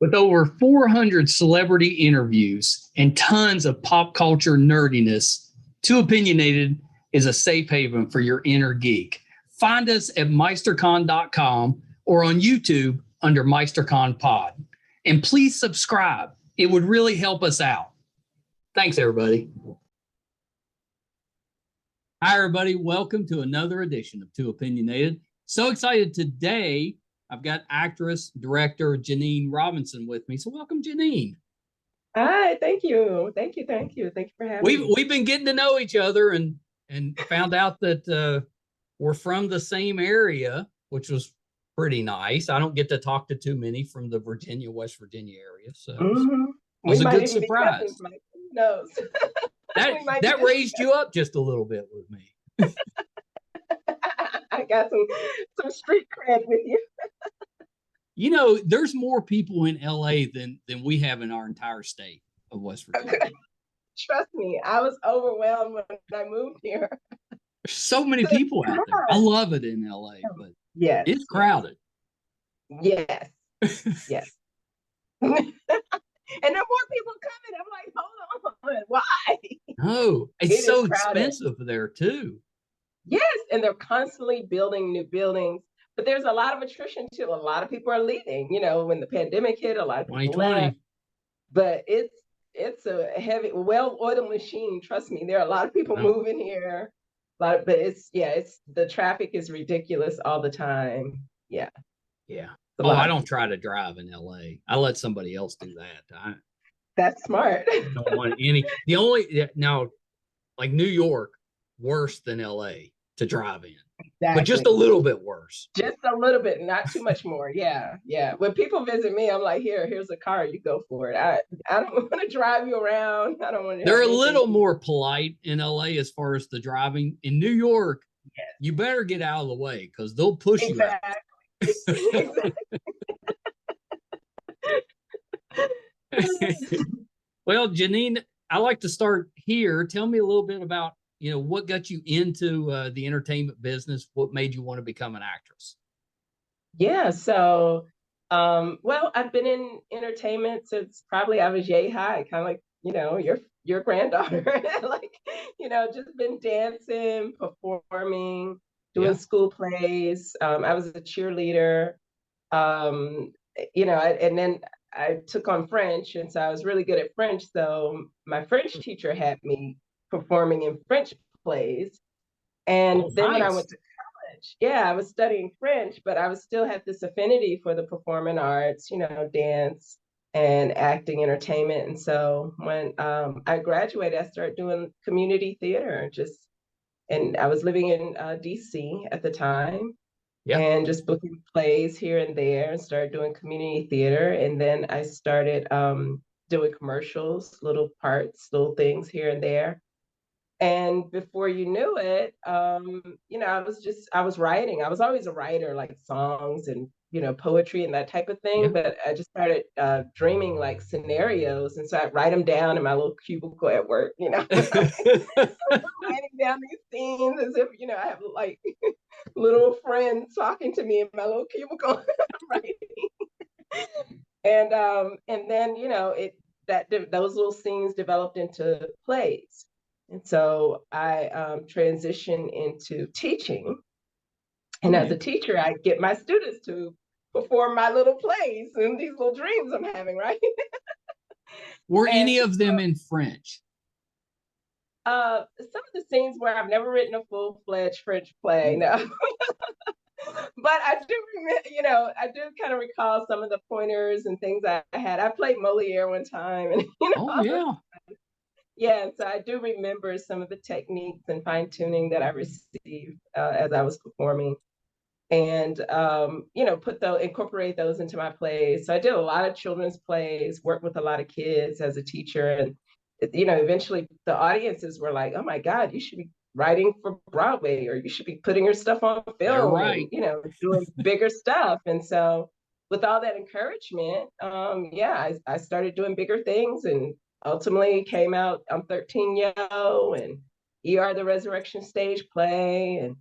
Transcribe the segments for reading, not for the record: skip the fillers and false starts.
With over 400 celebrity interviews and tons of pop culture nerdiness, Too Opinionated is a safe haven for your inner geek. Find us at meistercon.com or on YouTube under MeisterCon Pod. And please subscribe. It would really help us out. Thanks, everybody. Hi, everybody. Welcome to another edition of Too Opinionated. So excited today. I've got actress, director Jeneen Robinson with me. So welcome, Janeen. Hi, thank you. Thank you for having me. We've been getting to know each other and found out that we're from the same area, which was pretty nice. I don't get to talk to too many from the West Virginia area. So it was a good surprise. Who knows? That raised you up just a little bit with me. I got some street cred with you. You know, there's more people in LA than we have in our entire state of West Virginia. Okay. Trust me, I was overwhelmed when I moved here. There's so many people out there. I love it in LA, but yes, it's crowded. Yes. Yes. And there are more people coming. I'm like, hold on, why? No, it's so expensive there too. Yes, and they're constantly building new buildings. But there's a lot of attrition too. A lot of people are leaving. You know, when the pandemic hit, a lot of people left. But it's a heavy, well-oiled machine. Trust me, there are a lot of people moving here. But it's the traffic is ridiculous all the time. Yeah. I don't try to drive in LA. I let somebody else do that. That's smart. I don't want any. Now, like New York, worse than LA to drive in. Exactly. But just a little bit worse. Just a little bit, not too much more. Yeah. When people visit me, I'm like, here's a car, you go for it. I don't want to drive you around. I don't want to. They're a little more polite in LA as far as the driving. In New York, you better get out of the way because they'll push you out. Exactly. Well, Janeen, I like to start here. Tell me a little bit about what got you into the entertainment business? What made you want to become an actress? Yeah, so, I've been in entertainment since probably I was yay high, kind of like, your granddaughter, like, just been dancing, performing, doing school plays. I was a cheerleader, and then I took on French, and so I was really good at French. So my French teacher had me performing in French plays. And then when I went to college, I was studying French, but I still had this affinity for the performing arts, dance and acting, entertainment. And so when I graduated, I started doing community theater, and I was living in DC at the time. And just booking plays here and there, and started doing community theater. And then I started doing commercials, little parts, little things here and there. And before you knew it, I was writing. I was always a writer, like songs and, poetry and that type of thing. But I just started dreaming like scenarios. And so I'd write them down in my little cubicle at work, writing down these scenes as if, I have like little friends talking to me in my little cubicle writing. And then, those little scenes developed into plays. And so I transitioned into teaching. And as a teacher, I get my students to perform my little plays and these little dreams I'm having, right? Were any of them in French? Some of the scenes where I've never written a full-fledged French play, no. But I do remember, I do kind of recall some of the pointers and things I had. I played Moliere one time. And, Yeah, so I do remember some of the techniques and fine tuning that I received as I was performing, and incorporate those into my plays. So I did a lot of children's plays, worked with a lot of kids as a teacher, and eventually the audiences were like, "Oh my God, you should be writing for Broadway, or you should be putting your stuff on film, and, doing bigger stuff." And so, with all that encouragement, I started doing bigger things, and ultimately came out I'm 13 Yo and ER the Resurrection stage play, and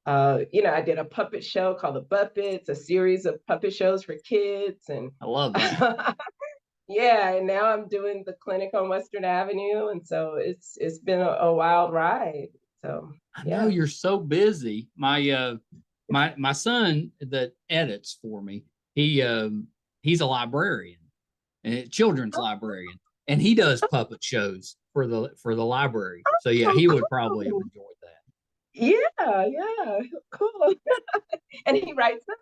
I did a puppet show called The Buppets, a series of puppet shows for kids. And I love that. yeah, and now I'm doing the clinic on Western Avenue. And so it's been a wild ride. So I know yeah. you're so busy. My son that edits for me, he's a librarian, a children's librarian, and he does puppet shows for the library. So yeah, Oh, he would probably have cool. enjoyed that. Yeah, cool. And he writes them?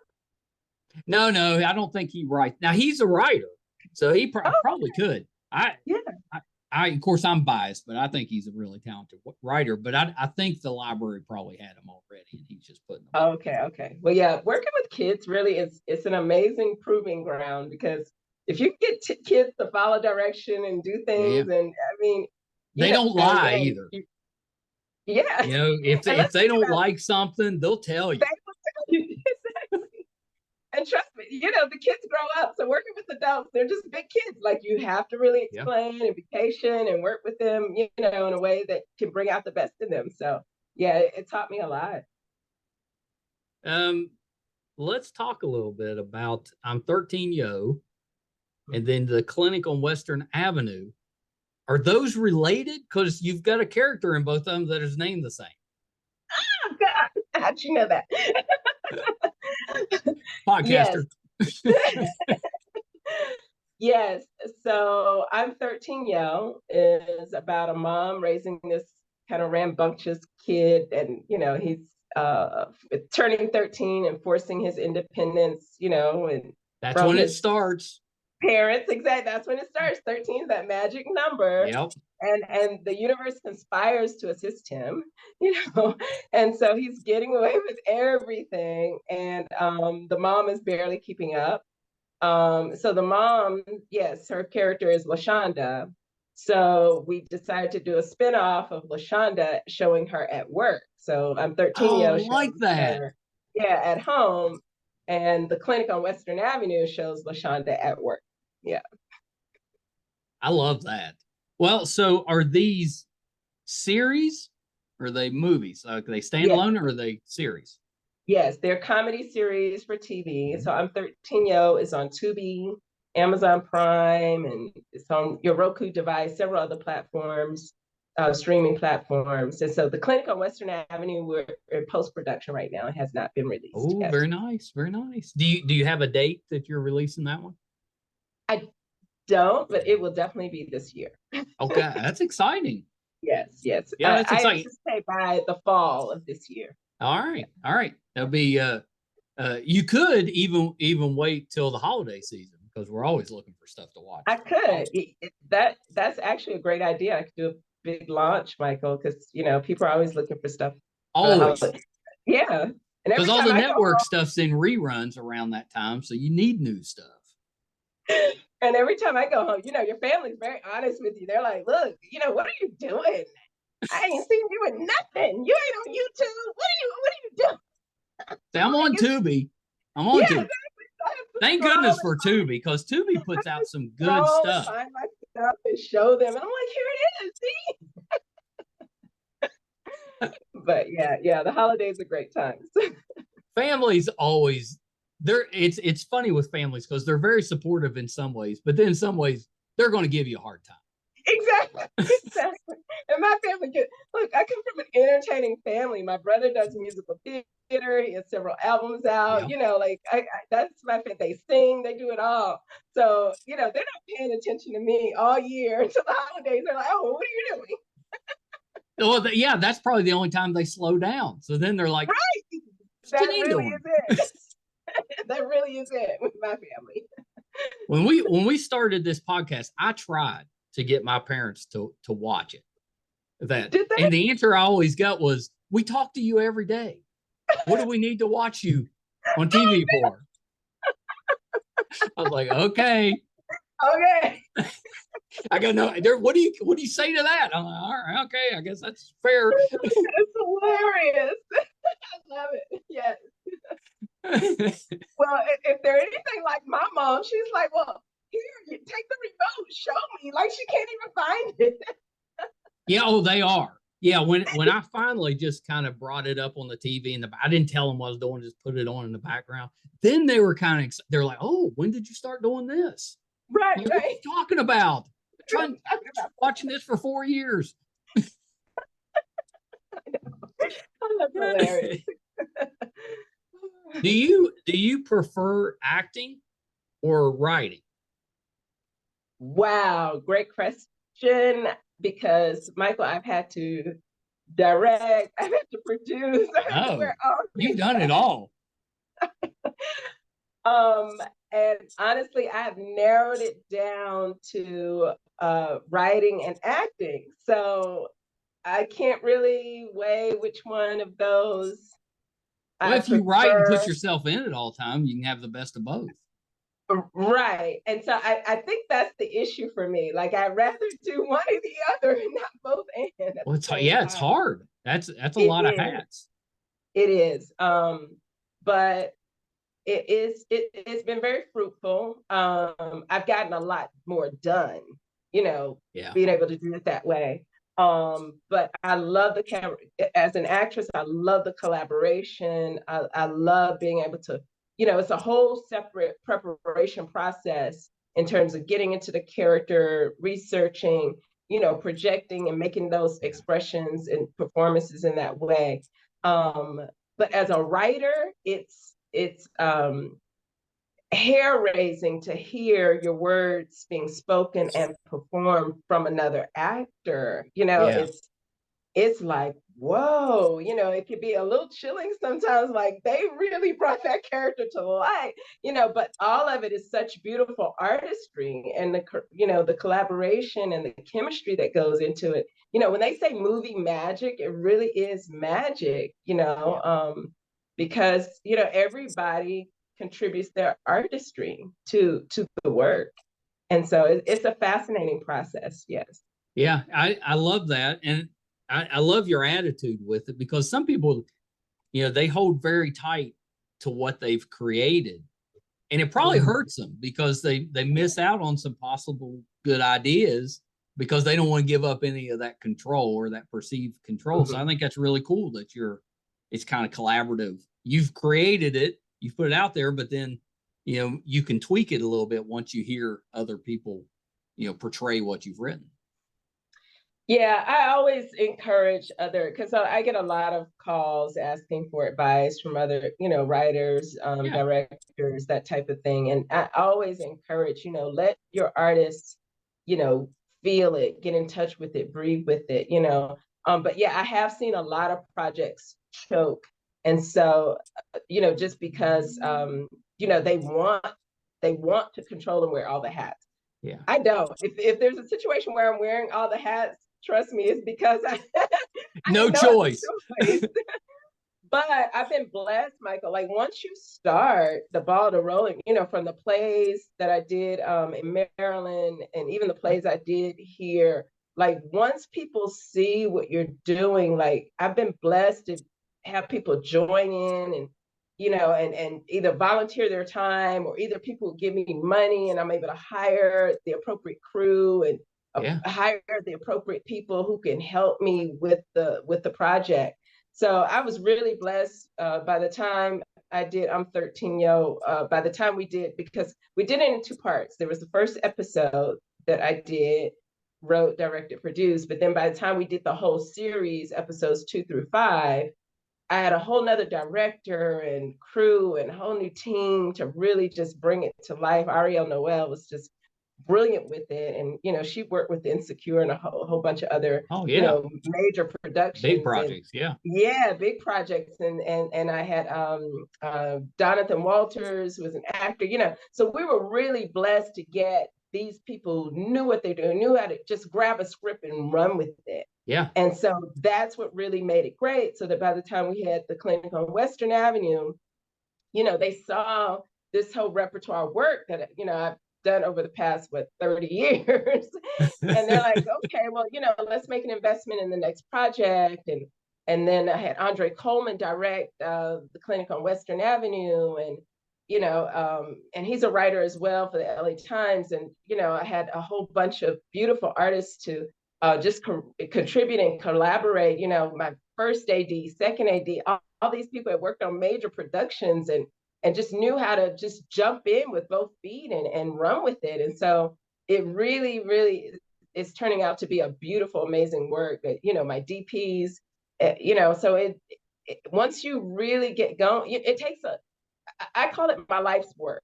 No, I don't think he writes. Now he's a writer, so he Oh, probably could. yeah. Of course, I'm biased, but I think he's a really talented writer. But I think the library probably had him already, and he's just putting them. Okay. Well, yeah, working with kids really it's an amazing proving ground, because if you get kids to follow direction and do things, and I mean, they don't lie either. Yeah. If they don't like something, they'll tell you. Exactly. And trust me, the kids grow up. So working with adults, they're just big kids. Like, you have to really explain and be patient and work with them, in a way that can bring out the best in them. So yeah, it taught me a lot. Let's talk a little bit about I'm 13 Yo, and then the clinic on Western Avenue. Are those related? Because you've got a character in both of them that is named the same. Oh, God. How'd you know that? Podcaster. Yes. So I'm 13 Yo is about a mom raising this kind of rambunctious kid, and he's turning 13 and forcing his independence, and that's when it starts. Parents, exactly. That's when it starts. 13 is that magic number. Yep. And the universe conspires to assist him, and so he's getting away with everything, and the mom is barely keeping up. So the mom, yes, her character is LaShonda. So we decided to do a spinoff of LaShonda showing her at work. So I'm 13 Yo I like that. her, at home, and the clinic on Western Avenue shows LaShonda at work. Yeah. I love that. Well, so are these series or are they movies? Are they standalone or are they series? Yes, they're comedy series for TV. So I'm 13 Yo is on Tubi, Amazon Prime, and it's on your Roku device, several other platforms, streaming platforms. And so the clinic on Western Avenue, we're in post-production right now. It has not been released yet. Oh, very nice. Very nice. Do you have a date that you're releasing that one? I don't, but it will definitely be this year. Okay, that's exciting. Yes. Yeah, that's exciting. I anticipate by the fall of this year. All right. That'll be you could even wait till the holiday season, because we're always looking for stuff to watch. I could. That's actually a great idea. I could do a big launch, Michael, because people are always looking for stuff. Always. Yeah. Because all the network stuff's in reruns around that time, so you need new stuff. And every time I go home, your family's very honest with you. They're like, look, what are you doing? I ain't seen you with nothing. You ain't on YouTube. What are you doing? See, I'm on Tubi. Tubi. Exactly. Thank goodness for Tubi, because Tubi puts out some good stuff. Find my stuff and show them. And I'm like, here it is. See? But yeah, the holidays are great times. Families always, it's funny with families, because they're very supportive in some ways, but then in some ways they're going to give you a hard time. Exactly. And my family look, I come from an entertaining family. My brother does musical theater. He has several albums out. That's my family. They sing, they do it all. So, they're not paying attention to me all year until the holidays. They're like, oh, what are you doing? Well, yeah, that's probably the only time they slow down. So then they're like, right. That really is it. That really is it with my family. When we started this podcast, I tried to get my parents to watch it. And the answer I always got was, we talk to you every day. What do we need to watch you on TV for? I was like, okay. I go, no, what do you say to that? I'm like, all right, okay, I guess that's fair. It's hilarious. I love it. Yes. Well, if they're anything like my mom, she's like, well, here, you take the remote, show me. Like, she can't even find it. Yeah, they are. Yeah, when I finally just kind of brought it up on the TV and I didn't tell them what I was doing, just put it on in the background. Then they were kind of they're like, "Oh, when did you start doing this? Right, You know, what are right. you talking about? What are Trying you talking about? watching this for 4 years." Oh, that's hilarious. Do you prefer acting or writing? Wow, great question. Because Michael, I've had to direct, I've had to produce, I've had to Oh, wear all you've these done it hats. all. Um, and honestly, I've narrowed it down to writing and acting. So I can't really weigh which one of those Well, I if you write and put prefer. yourself in it all the time, you can have the best of both. Right. And so I think that's the issue for me. Like I'd rather do one or the other and not both and at Well, the it's same yeah, it's time. hard. That's a It lot of is. hats. It is. But it's been very fruitful. I've gotten a lot more done, Yeah. being able to do it that way. But I love the camera as an actress. I love the collaboration. I love being able to, it's a whole separate preparation process in terms of getting into the character, researching, projecting and making those Yeah. expressions and performances in that way. Um, but as a writer, it's hair raising to hear your words being spoken and performed from another actor. Yeah. It's like, whoa, it could be a little chilling sometimes, like they really brought that character to life, but all of it is such beautiful artistry and the collaboration and the chemistry that goes into it. When they say movie magic, it really is magic, Yeah. because everybody contributes their artistry to the work. And so it's a fascinating process. Yes. Yeah. I love that. And I love your attitude with it because some people, they hold very tight to what they've created. And it probably Mhm. hurts them because they miss out on some possible good ideas because they don't want to give up any of that control or that perceived control. So I think that's really cool that it's kind of collaborative. You've created it, you've put it out there, but then you can tweak it a little bit once you hear other people portray what you've written. Yeah, I always encourage because I get a lot of calls asking for advice from other, writers, Yeah. directors, that type of thing. And I always encourage, let your artists, you know, feel it, get in touch with it, breathe with it, But yeah, I have seen a lot of projects choke. And so, just because, they want to control and wear all the hats. Yeah. I don't. If there's a situation where I'm wearing all the hats, trust me, it's because I I No have no other choice. choice. But I've been blessed, Michael. Like once you start the ball to rolling, from the plays that I did in Maryland and even the plays I did here, like once people see what you're doing, like I've been blessed to have people join in and and either volunteer their time or either people give me money and I'm able to hire the appropriate crew and Yeah. hire the appropriate people who can help me with the project. So I was really blessed by the time I did I'm 13 Yo. By the time we did, because we did it in two parts. There was the first episode that I did, wrote, directed, produced. But then by the time we did the whole series, episodes 2 through 5, I had a whole nother director and crew and a whole new team to really just bring it to life. Ariel Noel was just brilliant with it. And, she worked with Insecure and a whole bunch of other, Oh yeah. major Big productions and projects. Yeah. yeah, big projects. And I had Jonathan Walters, who was an actor, so we were really blessed to get these people who knew what they're doing, knew how to just grab a script and run with it. Yeah. And so that's what really made it great. So that by the time we had the clinic on Western Avenue, they saw this whole repertoire work that, I've done over the past, 30 years. And they're like, okay, well, let's make an investment in the next project. And then I had Andre Coleman direct the clinic on Western Avenue. And he's a writer as well for the LA Times. And, I had a whole bunch of beautiful artists to just contribute and collaborate. You know, my first AD, second AD, all these people had worked on major productions and just knew how to just jump in with both feet and run with it. And so it really, really is turning out to be a beautiful, amazing work. That, you know, my DPs, you know, so once you really get going, it takes I call it my life's work.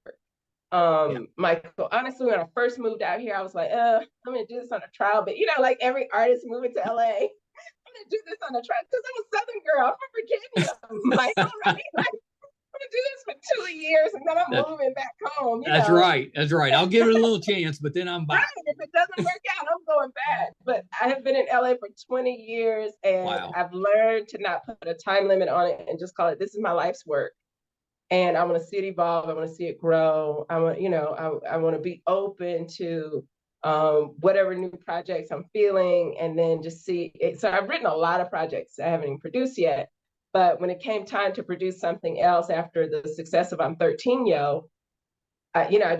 Michael, honestly, when I first moved out here, I was like, I'm gonna do this on a trial, but you know, like every artist moving to LA, I'm gonna do this on a trial because I'm a Southern girl. I'm from Virginia, Michael, right? Like, I'm gonna do this for 2 years and then I'm moving back home. That's right. That's right. I'll give it a little chance, but then I'm back. Right. If it doesn't work out, I'm going back. But I have been in LA for 20 years and Wow. I've learned to not put a time limit on it and just call it, this is my life's work. And I want to see it evolve. I want to see it grow. I want, you know, I want to be open to whatever new projects I'm feeling, and then just see it. So I've written a lot of projects I haven't even produced yet. But when it came time to produce something else after the success of I'm 13 Yo, you know,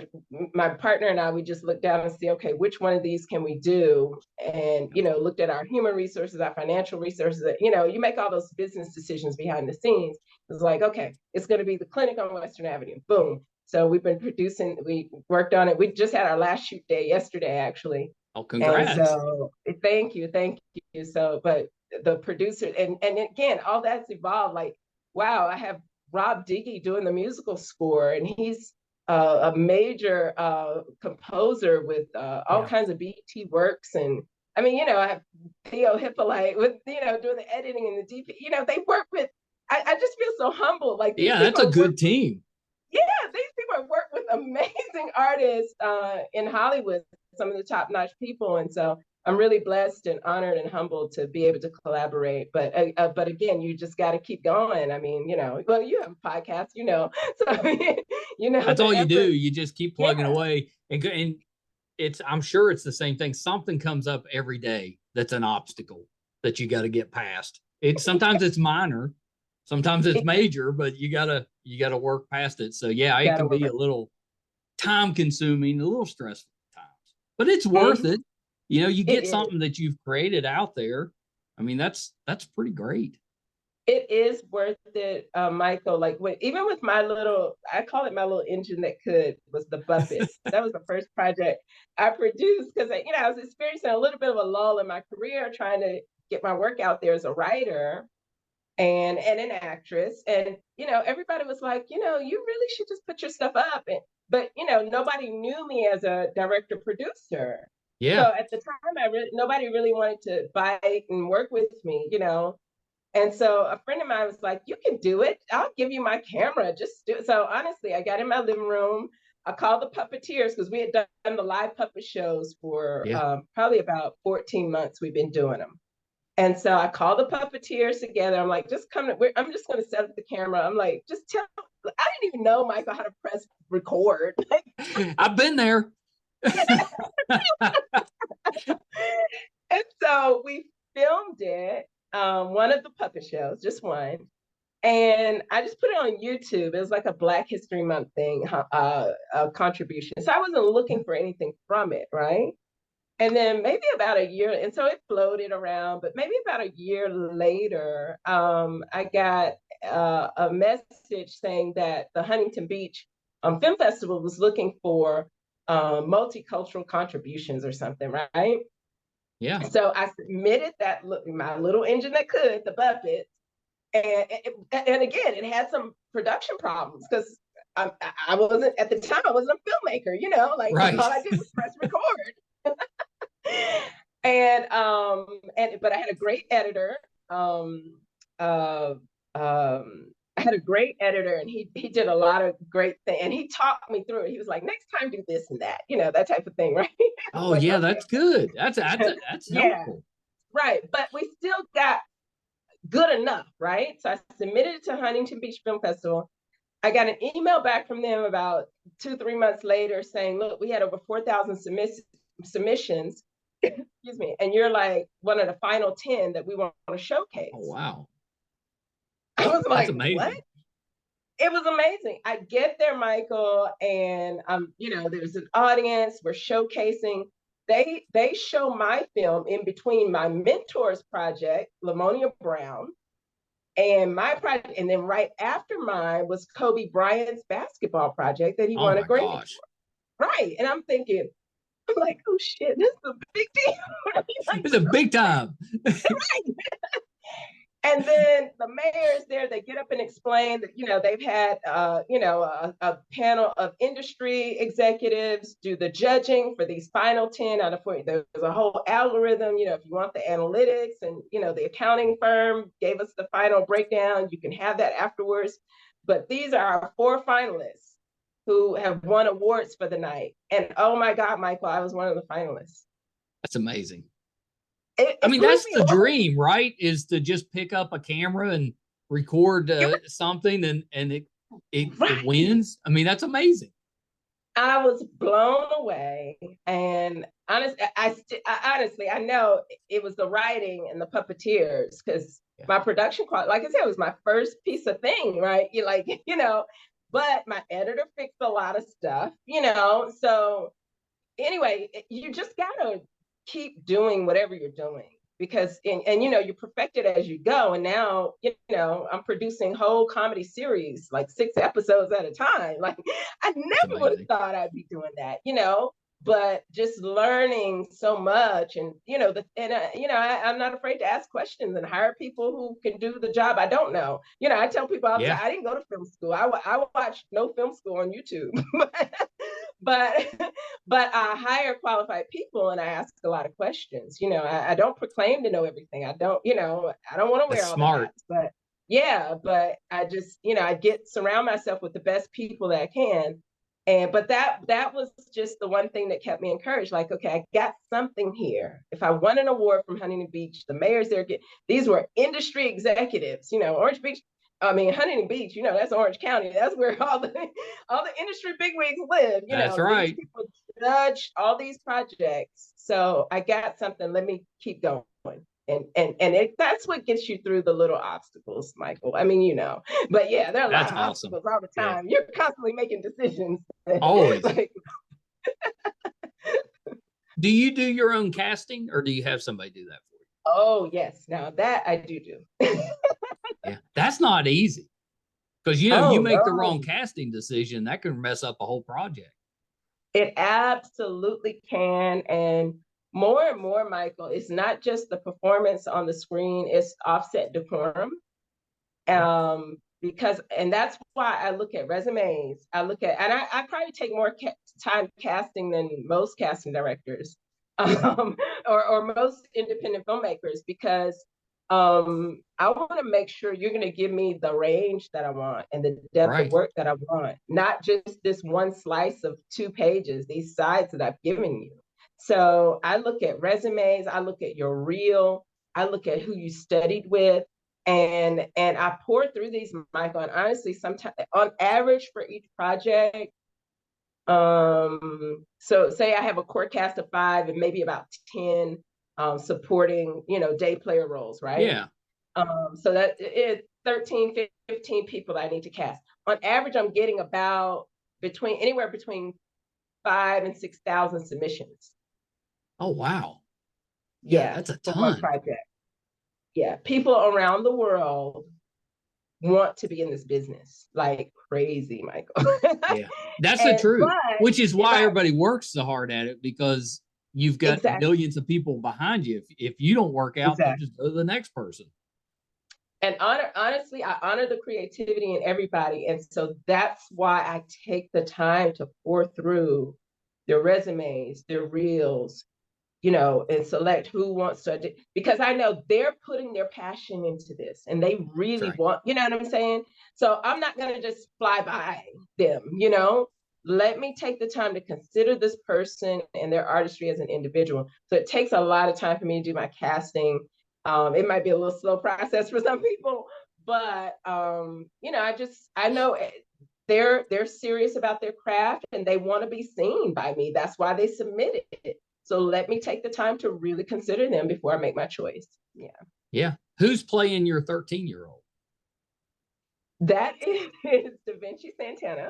my partner and I, we just looked down and see, okay, which one of these can we do? And, you know, looked at our human resources, our financial resources, you know, you make all those business decisions behind the scenes. It's like, okay, it's going to be the clinic on Western Avenue. Boom. So we've been producing, we worked on it. We just had our last shoot day yesterday, actually. Oh, congrats. And so thank you. So, but the producer, and again, all that's evolved. Like, wow, I have Rob Diggy doing the musical score, and he's a major composer with all kinds of BET works. And I mean, you know, I have Theo Hippolyte with, you know, doing the editing and the DP, you know, they work with, I just feel so humbled. Like, yeah, that's a good team. Yeah, these people have worked with amazing artists in Hollywood, some of the top-notch people. And so I'm really blessed and honored and humbled to be able to collaborate. But again, you just got to keep going. I mean, you know, well, you have a podcast, you know, so you know, that's all you do. You just keep plugging away, and it's, I'm sure it's the same thing. Something comes up every day that's an obstacle that you got to get past. Sometimes it's minor, sometimes it's major, but you gotta work past it. So yeah, it can be a little time consuming, a little stressful at times, but it's worth it. You know, you get something that you've created out there. I mean, that's pretty great. It is worth it, Michael. Like, even with my little, I call it my little engine that could, was the Buffett. That was the first project I produced because, you know, I was experiencing a little bit of a lull in my career, trying to get my work out there as a writer and an actress. And, you know, everybody was like, you know, you really should just put your stuff up. But, you know, nobody knew me as a director producer. Yeah. So at the time, nobody really wanted to bite and work with me, you know. And so a friend of mine was like, you can do it. I'll give you my camera. Just do it. So honestly, I got in my living room. I called the puppeteers because we had done the live puppet shows for probably about 14 months. We've been doing them. And so I called the puppeteers together. I'm like, just come. I'm just going to set up the camera. I'm like, just tell. I didn't even know, Michael, how to press record. I've been there. And so we filmed it. One of the puppet shows, just one. And I just put it on YouTube. It was like a Black History Month thing, a contribution. So I wasn't looking for anything from it, right? And then maybe about a year, and so it floated around, but maybe about a year later, I got a message saying that the Huntington Beach Film Festival was looking for multicultural contributions or something, right? Yeah. So I submitted that, my little engine that could, the Buffett, and again, it had some production problems because I wasn't, at the time, I wasn't a filmmaker, you know, like all I did was press record. But I had a great editor. I had a great editor, and he did a lot of great things, and he talked me through it. He was like, next time do this and that, you know, that type of thing, right? Oh, like, yeah, okay. That's good. That's helpful. Right. But we still got good enough, right? So I submitted it to Huntington Beach Film Festival. I got an email back from them about 2-3 months later saying, look, we had over 4,000 submissions, excuse me, and you're like one of the final 10 that we want to showcase. Oh, wow. I was like, what? It was amazing. I get there, Michael, and you know, there's an audience, we're showcasing, they show my film in between my mentor's project, Lamonia Brown, and my project, and then right after mine was Kobe Bryant's basketball project that he won a Grammy for. Right. And I'm thinking, I'm like, oh shit, this is a big deal. Like, it's a big time. Right. And then the mayors there, they get up and explain that, they've had, a panel of industry executives do the judging for these final 10 out of 40. There's a whole algorithm, if you want the analytics, and, the accounting firm gave us the final breakdown. You can have that afterwards. But these are our 4 finalists who have won awards for the night. And oh my God, Michael, I was one of the finalists. That's amazing. I mean, that's the dream, right? Is to just pick up a camera and record something, and it wins. I mean, that's amazing. I was blown away, and honestly, I know it was the writing and the puppeteers, because my production quality, like I said, it was my first piece of thing, right? But my editor fixed a lot of stuff, So anyway, you just gotta keep doing whatever you're doing, because you perfect it as you go. And now I'm producing whole comedy series, like 6 episodes at a time. Like, I never would have thought I'd be doing that, but just learning so much. And I'm not afraid to ask questions and hire people who can do the job I don't know. I tell people all the time, I didn't go to film school. I watched no film school on YouTube. but I hire qualified people, and I ask a lot of questions. I don't proclaim to know everything. I don't want to wear all the hats, but but I just, I surround myself with the best people that I can. But that was just the one thing that kept me encouraged. Like, okay, I got something here. If I won an award from Huntington Beach, the mayors there, these were industry executives, Huntington Beach, that's Orange County. That's where all the industry bigwigs live. That's right. These people judge all these projects. So I got something. Let me keep going. And that's what gets you through the little obstacles, Michael. I mean, but there are a lot of obstacles all the time. You're constantly making decisions. Always. Do you do your own casting, or do you have somebody do that for you? Oh, yes. Now that I do. That's not easy, because you make the wrong casting decision, that can mess up a whole project. It absolutely can. And more and more, Michael, it's not just the performance on the screen, it's offset decorum. And that's why I look at resumes. And I probably take more time casting than most casting directors, or most independent filmmakers, because I want to make sure you're going to give me the range that I want and the depth of work that I want, not just this one slice of 2 pages, these sides that I've given you. So I look at resumes, I look at your reel, I look at who you studied with, and I pour through these, Michael. And honestly, sometimes on average for each project, so say I have a core cast of 5 and maybe about 10 supporting, day player roles, right? Yeah. So that is 13, 15 people that I need to cast. On average, I'm getting about anywhere between 5,000 and 6,000 submissions. Oh, wow. Yeah, that's a ton. For one project. Yeah, people around the world want to be in this business like crazy, Michael. That's the truth, which is why everybody works so hard at it, because you've got millions of people behind you. If you don't work out, you just go to the next person. And honestly, I honor the creativity in everybody. And so that's why I take the time to pour through their resumes, their reels, and select who wants to, because I know they're putting their passion into this and they really want, you know what I'm saying? So I'm not going to just fly by them, let me take the time to consider this person and their artistry as an individual. So it takes a lot of time for me to do my casting. It might be a little slow process for some people, but I know they're serious about their craft and they want to be seen by me. That's why they submitted it. So let me take the time to really consider them before I make my choice. Yeah. Who's playing your 13-year-old? That is Da Vinci Santana.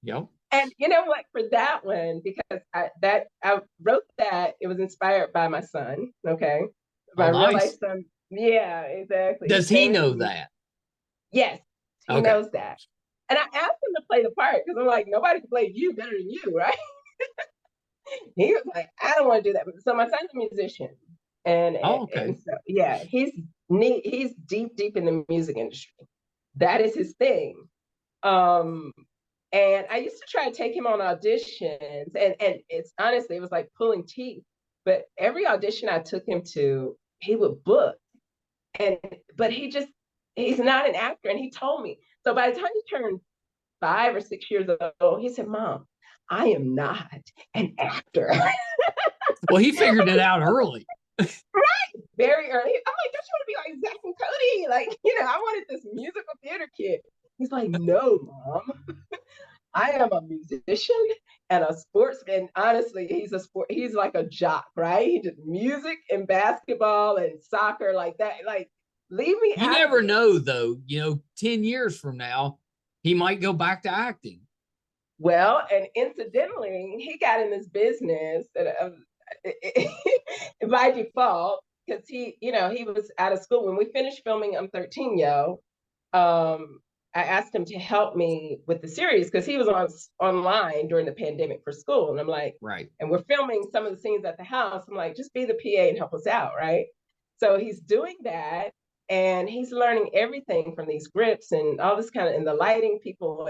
Yep. And you know what, for that one, because I wrote that it was inspired by my son. Okay. Oh, My real life nice. son. Yeah, exactly. Does His he name is know that? Yes, he Okay. knows that. And I asked him to play the part because I'm like, nobody can play you better than you, right? He was like, I don't want to do that. So my son's a musician, and Oh, and okay. so yeah, he's neat. He's deep in the music industry. That is his thing. Um, and I used to try to take him on auditions, and it's honestly, it was like pulling teeth. But every audition I took him to, he would book, and but he's not an actor, and he told me. So by the time he turned 5 or 6 years old, he said, "Mom, I am not an actor." Well, he figured it out early. Right, very early. I'm like, don't you want to be like Zach and Cody? Like, I wanted this musical theater kid. He's like, no, Mom, I am a musician and a sportsman. Honestly, he's like a jock, right? He did music and basketball and soccer like that. Like, leave me You out of never it. know, though. 10 years from now, he might go back to acting. Well, and incidentally, he got in this business by default because he was out of school when we finished filming I'm 13 Yo. I asked him to help me with the series because he was online during the pandemic for school, and I'm like, Right. and we're filming some of the scenes at the house. I'm like, just be the PA and help us out, right? So he's doing that, and he's learning everything from these grips and all this kind of and the lighting people.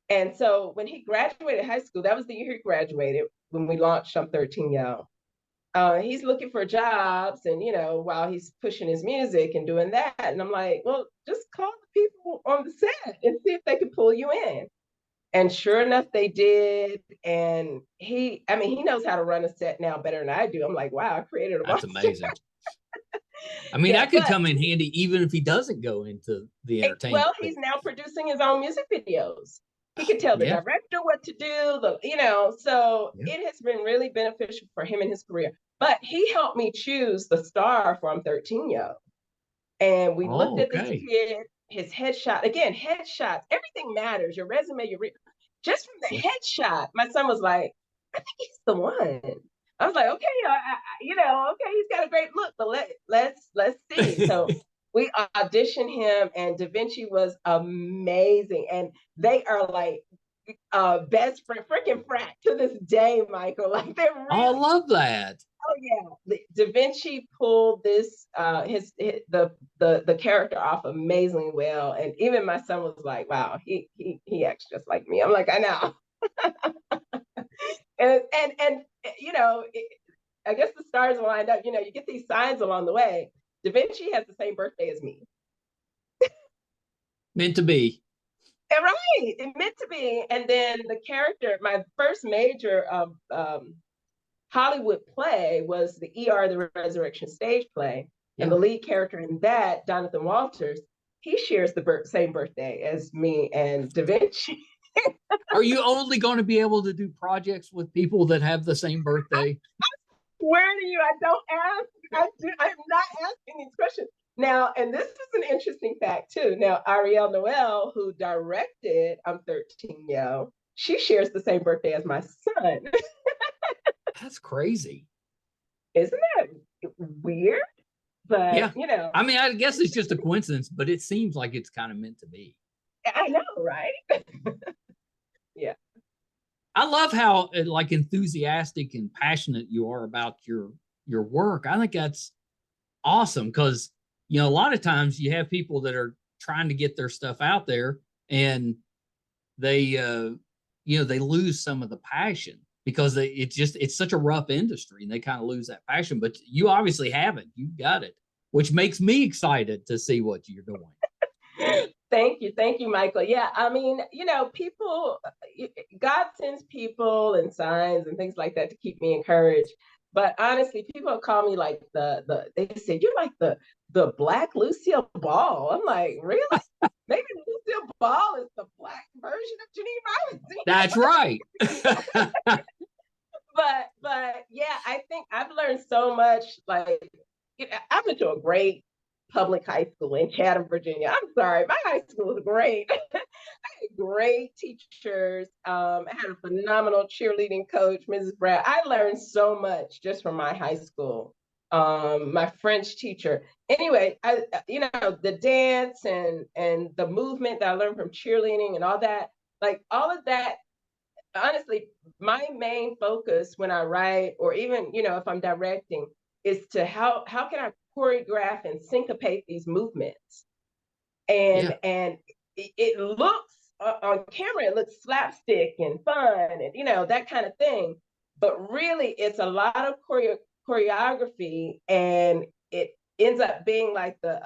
And so when he graduated high school, that was the year he graduated when we launched I'm 13 Yo. He's looking for jobs, and while he's pushing his music and doing that, and I'm like, well, just call the people on the set and see if they can pull you in. And sure enough, they did. And he knows how to run a set now better than I do. I'm like, wow, I created a That's monster. amazing. I mean, Yeah, that could come in handy even if he doesn't go into the entertainment. well, he's now producing his own music videos. He can tell the Yeah. director what to do, so Yeah. it has been really beneficial for him in his career. But he helped me choose the star for I'm 13 Yo. And we looked Oh, at this okay. kid, his headshot. Again, headshots, everything matters. Your resume, just from the Yeah. headshot, my son was like, I think he's the one. I was like, okay, okay, he's got a great look, but let's see. So we auditioned him, and Da Vinci was amazing. And they are like best friend, freaking frat to this day, Michael. Like they're Oh, I really. love that. Oh yeah, Da Vinci pulled this the character off amazingly well, and even my son was like, "Wow, he acts just like me." I'm like, I know, and I guess the stars lined up. You get these signs along the way. Da Vinci has the same birthday as me. Meant to be. Right, it meant to be. And then the character, my first major Hollywood play was the ER, the Resurrection stage play. And Yeah. the lead character in that, Jonathan Walters, he shares the same birthday as me and Da Vinci. Are you only going to be able to do projects with people that have the same birthday? Where do you? I don't ask. I'm not asking these questions. Now, and this is an interesting fact too. Now, Ariel Noel, who directed I'm 13 Yo, she shares the same birthday as my son. That's crazy. Isn't that weird? But Yeah. I mean, I guess it's just a coincidence, but it seems like it's kind of meant to be. I know, right? Yeah. I love how like enthusiastic and passionate you are about your work. I think that's awesome because a lot of times you have people that are trying to get their stuff out there and they they lose some of the passion because it's such a rough industry and they kind of lose that passion. But you obviously haven't. You've got it, which makes me excited to see what you're doing. Thank you, Michael. Yeah, I mean, people, God sends people and signs and things like that to keep me encouraged. But honestly, people call me like they said, you're like the Black Lucille Ball. I'm like, really? Maybe Lucille Ball is the Black version of Janeen Robinson. That's right. But yeah, I think I've learned so much. Like, I've been to a great public high school in Chatham, Virginia. I'm sorry, my high school was great. I had great teachers. I had a phenomenal cheerleading coach, Mrs. Brad. I learned so much just from my high school. My French teacher. Anyway, the dance and the movement that I learned from cheerleading and all that, like all of that. Honestly, my main focus when I write, or even if I'm directing, is to how can I choreograph and syncopate these movements, and it looks on camera, it looks slapstick and fun and that kind of thing, but really it's a lot of choreography, and it ends up being like the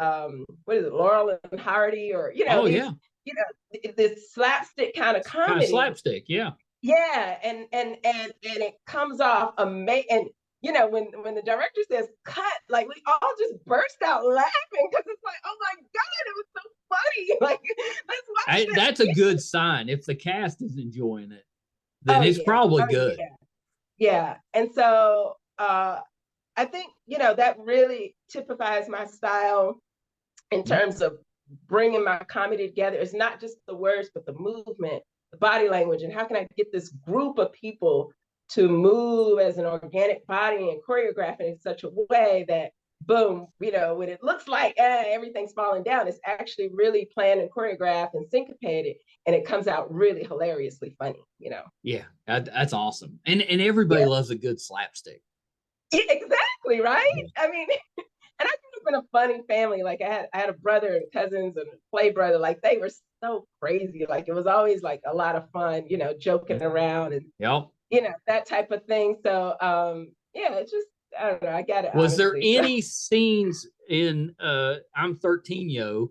what is it, Laurel and Hardy, or this slapstick kind of comedy. Kind of slapstick, yeah. Yeah, and it comes off amazing. And when the director says cut, like we all just burst out laughing, because it's like, oh my God, it was so funny. Like that's a good sign. If the cast is enjoying it, then it's probably good. Yeah. And so I think that really typifies my style in terms of bringing my comedy together. It's not just the words, but the movement, the body language, and how can I get this group of people to move as an organic body and choreograph it in such a way that, boom, when it looks like everything's falling down, it's actually really planned and choreographed and syncopated, and it comes out really hilariously funny. Yeah, that's awesome, and everybody loves a good slapstick. Yeah, exactly, right? I mean, and I grew up in a funny family. Like I had a brother and cousins and a play brother. Like they were so crazy. Like it was always like a lot of fun, joking around and that type of thing. So it's just, I don't know, I got it. Was there any scenes in I'm 13 Yo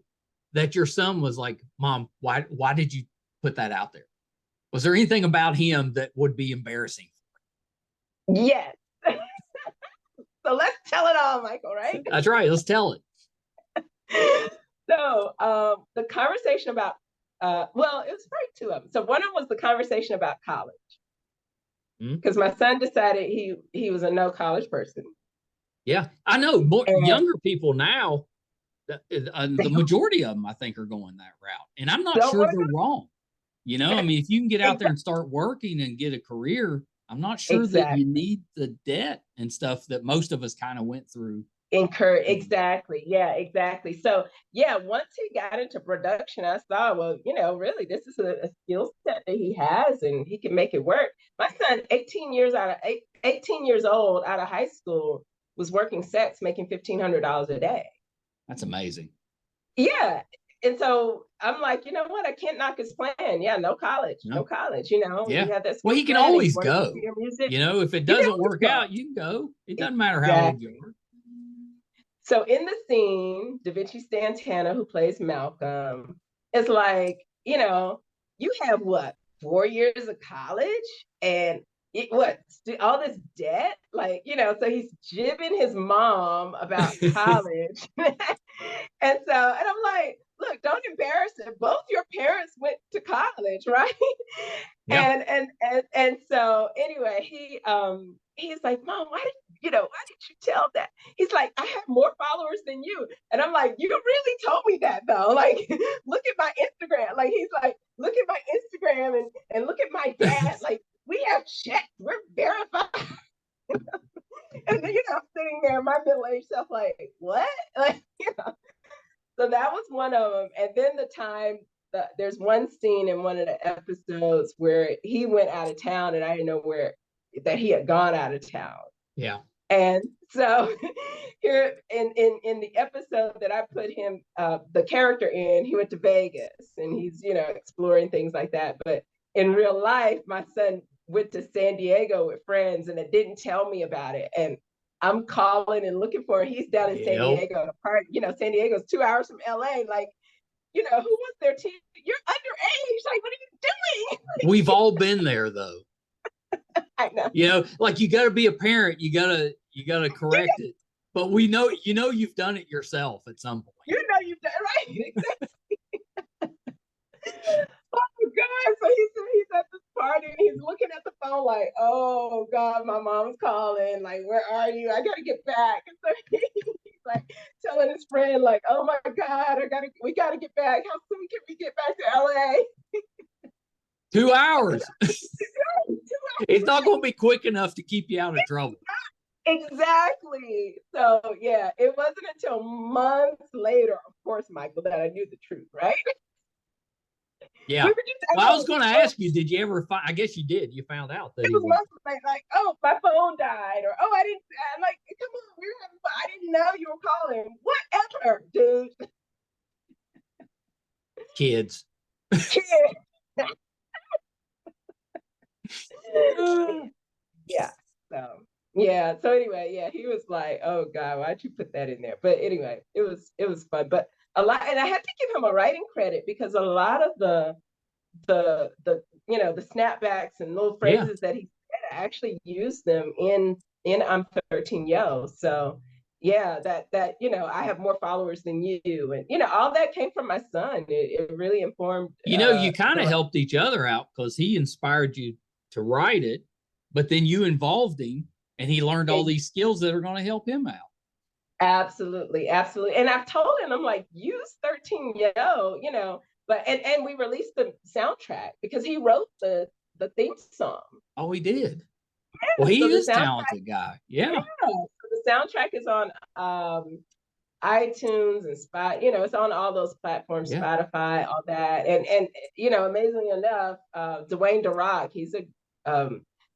that your son was like, Mom, why did you put that out there? Was there anything about him that would be embarrassing? Yes. So let's tell it all, Michael, right? That's right. Let's tell it. So the conversation about, it was probably two of them. So one of them was the conversation about college. Because my son decided he was a no college person. Yeah, I know. Younger people now, the majority of them, I think, are going that route. And I'm not sure they're wrong. I mean, if you can get out there and start working and get a career, I'm not sure that you need the debt and stuff that most of us kind of went through. Exactly. Yeah, exactly. So once he got into production, I saw, well, really this is a skill set that he has, and he can make it work. My son, 18 years old out of high school, was working sets, making $1,500 a day. That's amazing. Yeah. And so I'm like, you know what? I can't knock his plan. Yeah, no college. Yeah. Well, he can always go. If it doesn't work out, you can go. It doesn't matter how old you are. So in the scene, Da Vinci Santana, who plays Malcolm, is like, you have what, 4 years of college and all this debt? Like, so he's jibbing his mom about college. And I'm like, look, don't embarrass it. Both your parents went to college, right? Yeah. And so anyway, he's like, Mom, why did you tell that? He's like, I have more followers than you. And I'm like, you really told me that though. Like, look at my Instagram. Like, he's like, look at my Instagram and look at my dad. Like, we have checks. We're verified. And then, I'm sitting there, my middle-aged self, like, what? Like, So that was one of them. And then there's one scene in one of the episodes where he went out of town, and I didn't know that he had gone out of town. Yeah. And so here in the episode that I put him, the character in, he went to Vegas, and he's, exploring things like that. But in real life, my son went to San Diego with friends, and it didn't tell me about it. And I'm calling and looking for him. He's down in San Diego at a party. San Diego's 2 hours from LA. Like, who wants their team? You're underage. Like, what are you doing? We've all been there though. I know. Like you got to be a parent. You gotta correct it. But we know, you've done it yourself at some point. You've done it, right? Oh God! So he's at this party and he's looking at the phone like, "Oh God, my mom's calling. Like, where are you? I gotta get back." And so like telling his friend, like, "Oh my God, we gotta get back. How soon can we get back to LA?" 2 hours. It's not going to be quick enough to keep you out of trouble. Exactly. So yeah, it wasn't until months later, of course, Michael, that I knew the truth, right? Yeah. Well, I was going to ask you, did you ever find, I guess you did. You found out that it was months later, like, oh, my phone died, or oh, I'm like, come on, we were having fun. I didn't know you were calling. Whatever, dude. Kids. Yeah. So anyway, yeah, he was like, "Oh God, why'd you put that in there?" But anyway, it was fun. But a lot, and I had to give him a writing credit because a lot of the the snapbacks and little phrases that he said, I actually used them in I'm 13 Yo. So yeah, that I have more followers than you, and all that came from my son. It really informed. You kind of helped each other out because he inspired you to write it, but then you involved him and he learned all these skills that are going to help him out. Absolutely. And I've told him, I'm like, use 13 Yo, but and we released the soundtrack because he wrote the theme song. Oh, he did. Yeah, well, he is a talented guy. Yeah. So the soundtrack is on iTunes and it's on all those platforms, Spotify, all that. And amazingly enough, Dwayne DeRock, he's a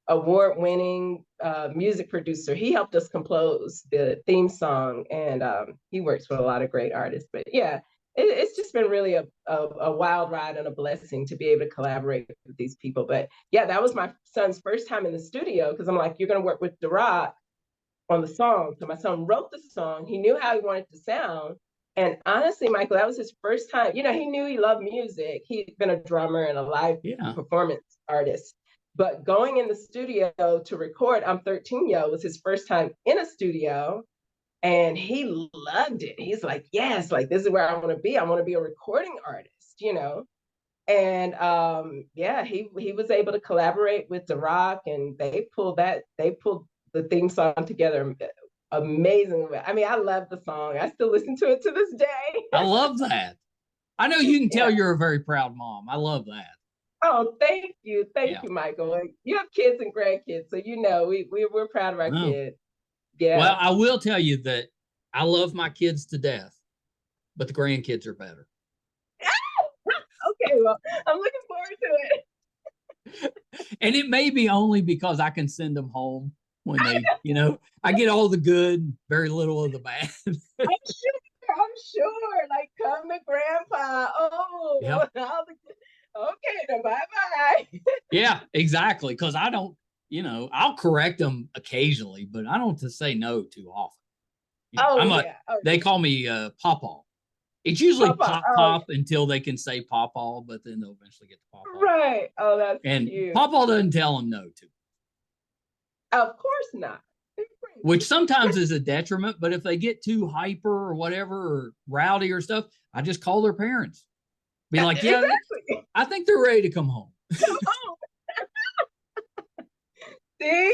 award-winning music producer. He helped us compose the theme song, and he works with a lot of great artists. But yeah, it's just been really a wild ride and a blessing to be able to collaborate with these people. But yeah, that was my son's first time in the studio because I'm like, you're going to work with DeRock on the song. So my son wrote the song. He knew how he wanted to sound. And honestly, Michael, that was his first time. He knew he loved music. He'd been a drummer and a live performance artist. But going in the studio to record I'm 13 Yo was his first time in a studio. And he loved it. He's like, yes, like this is where I want to be. I want to be a recording artist, And he was able to collaborate with DeRock, and they pulled the theme song together amazingly. I mean, I love the song. I still listen to it to this day. I love that. I know you can tell you're a very proud mom. I love that. Oh, thank you. Thank you, Michael. You have kids and grandkids, so we're proud of our kids. Yeah. Well, I will tell you that I love my kids to death, but the grandkids are better. Okay, well, I'm looking forward to it. And it may be only because I can send them home when they, I get all the good, very little of the bad. I'm sure. Like, come to grandpa. Oh, okay, then bye-bye. Yeah, exactly. Because I don't, I'll correct them occasionally, but I don't say no too often. They call me Pawpaw. It's usually pop until they can say Pawpaw, but then they'll eventually get to Pawpaw. Right. Oh, that's and cute. Pawpaw doesn't tell them no to. Of course not. Which sometimes is a detriment, but if they get too hyper or whatever, or rowdy or stuff, I just call their parents. Be like, yeah, exactly. I think they're ready to come home. Come home. See?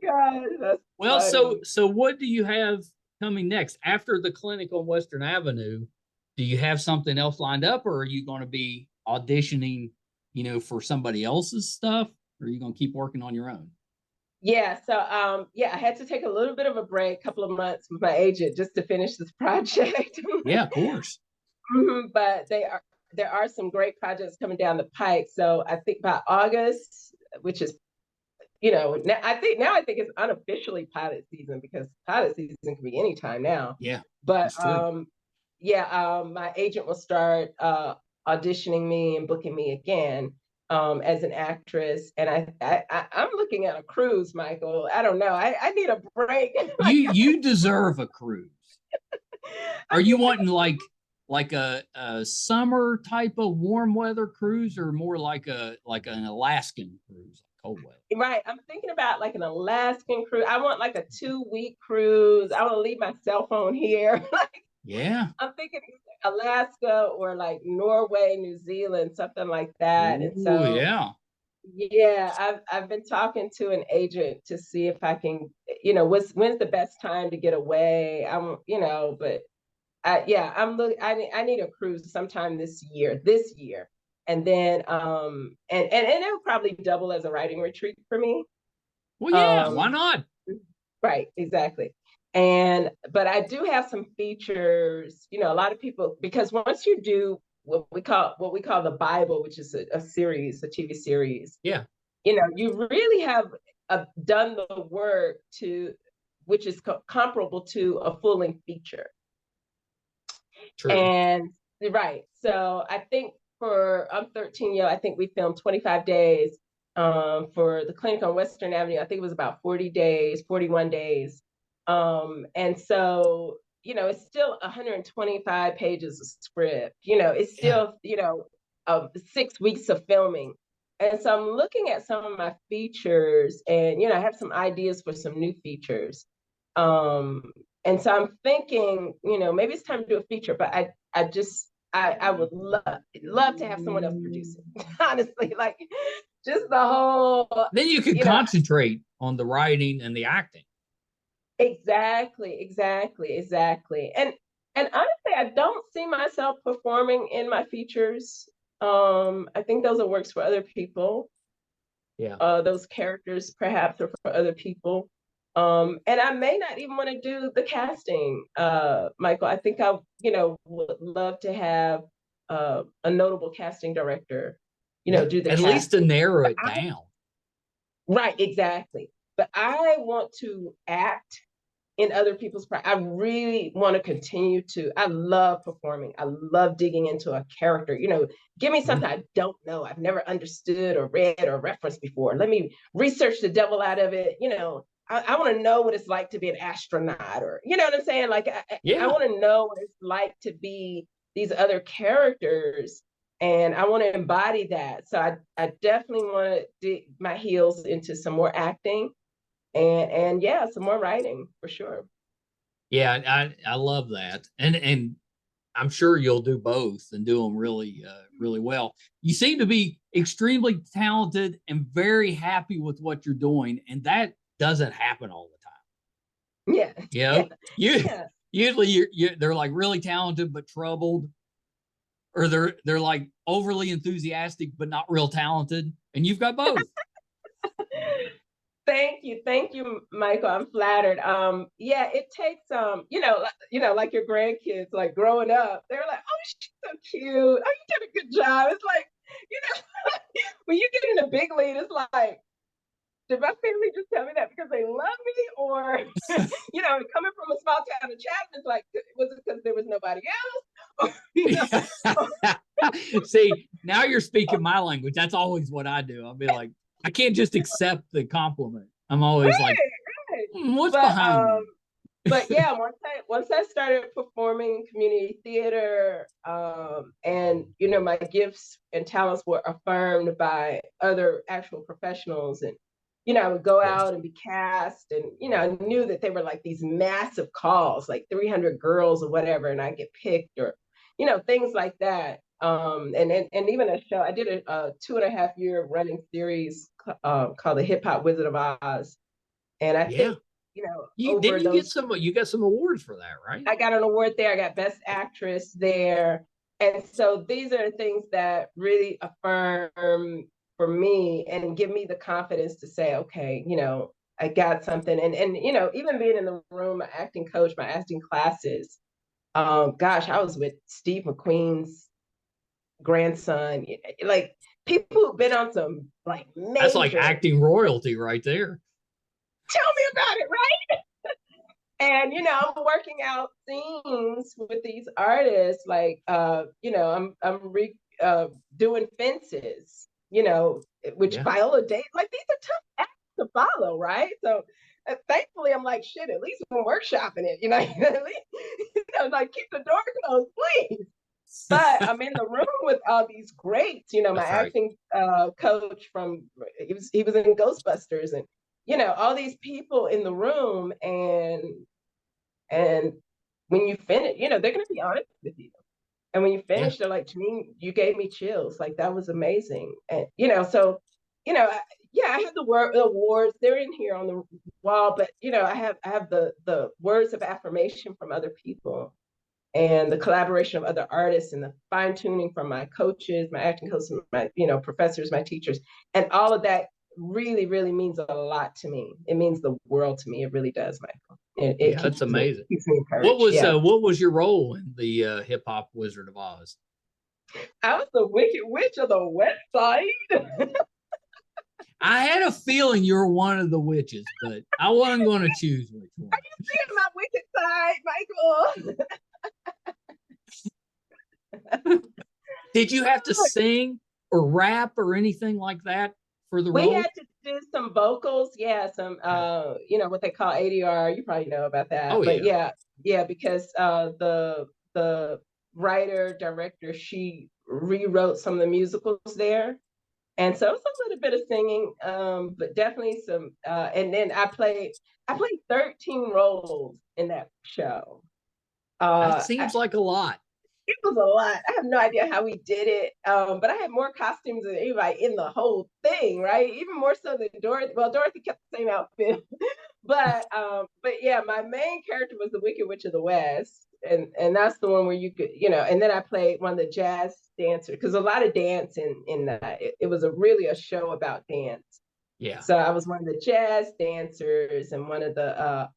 God, well, funny. So what do you have coming next after the clinic on Western Avenue? Do you have something else lined up, or are you going to be auditioning, for somebody else's stuff, or are you going to keep working on your own? Yeah. So, I had to take a little bit of a break, a couple of months with my agent just to finish this project. Yeah, of course. But there are some great projects coming down the pike. So I think by August, which is, now I think it's unofficially pilot season because pilot season can be anytime now. Yeah. But my agent will start auditioning me and booking me again as an actress. And I'm looking at a cruise, Michael. I don't know. I need a break. You deserve a cruise. Are you wanting like a summer type of warm weather cruise, or more like an Alaskan cruise, cold weather? Right. I'm thinking about like an Alaskan cruise. I want like a 2-week cruise. I want to leave my cell phone here. I'm thinking Alaska or like Norway, New Zealand, something like that. And so I've been talking to an agent to see if I can, you know, when's the best time to get away? You know, but I need a cruise sometime this year. And then and it'll probably double as a writing retreat for me. Well, yeah, why not? Right, exactly. But I do have some features, you know, a lot of people, because once you do what we call the Bible, which is a series, a TV series. Yeah. You know, you really have done the work which is comparable to a full-length feature. True. And right. So I think for I'm 13 Yo, I think we filmed 25 days. For the clinic on Western Avenue, I think it was about 40 days, 41 days. And so, you know, it's still 125 pages of script. You know, it's still, you know, 6 weeks of filming. And so I'm looking at some of my features, and, you know, I have some ideas for some new features. And so I'm thinking, you know, maybe it's time to do a feature, but I would love to have someone else produce it. Honestly, like just the whole. Then you could concentrate on the writing and the acting. Exactly. And honestly, I don't see myself performing in my features. I think those are works for other people. Yeah. Those characters perhaps are for other people. And I may not even want to do the casting, Michael. I think I, you know, would love to have a notable casting director, you know, do the at least to narrow it down. Right, exactly. But I want to act in other people's part. I really want to continue to. I love performing. I love digging into a character. You know, give me something I don't know, I've never understood or read or referenced before. Let me research the devil out of it. You know, I want to know what it's like to be an astronaut, or, you know what I'm saying? Like, I want to know what it's like to be these other characters, and I want to embody that. So I definitely want to dig my heels into some more acting, and yeah, some more writing for sure. Yeah, I love that, and I'm sure you'll do both and do them really really well. You seem to be extremely talented and very happy with what you're doing, and that doesn't happen all the time. Yeah. You know, usually they're like really talented but troubled, or they're like overly enthusiastic but not real talented, and you've got both. Thank you, Michael. I'm flattered. Yeah, it takes you know, like your grandkids, like growing up, they're like, oh, she's so cute. Oh, you did a good job. It's like, you know, when you get in a big league, it's like, did my family just tell me that because they love me, or you know, coming from a small town in Chatham, it's like, was it because there was nobody else? You know? See, now you're speaking my language. That's always what I do. I'll be like, I can't just accept the compliment. I'm always right. What's behind you? But yeah, once I started performing community theater, and, you know, my gifts and talents were affirmed by other actual professionals, and, you know, I would go out and be cast, and, you know, I knew that they were like these massive calls, like 300 girls or whatever, and I get picked, or, you know, things like that. And even a show, I did a 2.5-year running series called the Hip-Hop Wizzard of Oz. And I think, you know, you got some awards for that, right? I got an award there. I got Best Actress there. And so these are the things that really affirm for me and give me the confidence to say, okay, you know, I got something. And you know, even being in the room, my acting coach, my acting classes, gosh, I was with Steve McQueen's grandson, like people who've been on some like major. That's like acting royalty right there. Tell me about it, right? And, you know, I'm working out scenes with these artists, like, you know, I'm doing Fences, you know, which Viola Davis, like, these are tough acts to follow, right? So thankfully, I'm like, shit, at least I'm workshopping it, you know, at least, you know, like, keep the door closed, please. But I'm in the room with all these greats, you know, my acting coach he was in Ghostbusters, and, you know, all these people in the room, and when you finish, you know, they're going to be honest with you. And when you finish, they're like, Janeen, you gave me chills. Like, that was amazing. And, you know, so, you know, Yeah, I have the awards. They're in here on the wall, but I have the words of affirmation from other people, and the collaboration of other artists, and the fine tuning from my coaches, my acting coaches, my professors, my teachers, and all of that really, really means a lot to me. It means the world to me. It really does, Michael. It Yeah, that's amazing. keeps me encouraged. What was your role in the Hip-Hop Wizard of Oz? I was the Wicked Witch of the Westside. I had a feeling you were one of the witches, but I wasn't going to choose which one. Are you seeing my wicked side, Michael? Did you have to sing or rap or anything like that for the role? We had to do some vocals, some what they call ADR. You probably know about that. Oh, but yeah, because the writer director, she rewrote some of the musicals there, and so it's a little bit of singing, but definitely some. And then I played 13 roles in that show. That seems like a lot. It was a lot. I have no idea how we did it, but I had more costumes than anybody in the whole thing, right? Even more so than Dorothy. Well, Dorothy kept the same outfit, but yeah, my main character was the Wicked Witch of the West, and that's the one where you could, and then I played one of the jazz dancers, because a lot of dance in that. It was really a show about dance. Yeah. So I was one of the jazz dancers, and one of the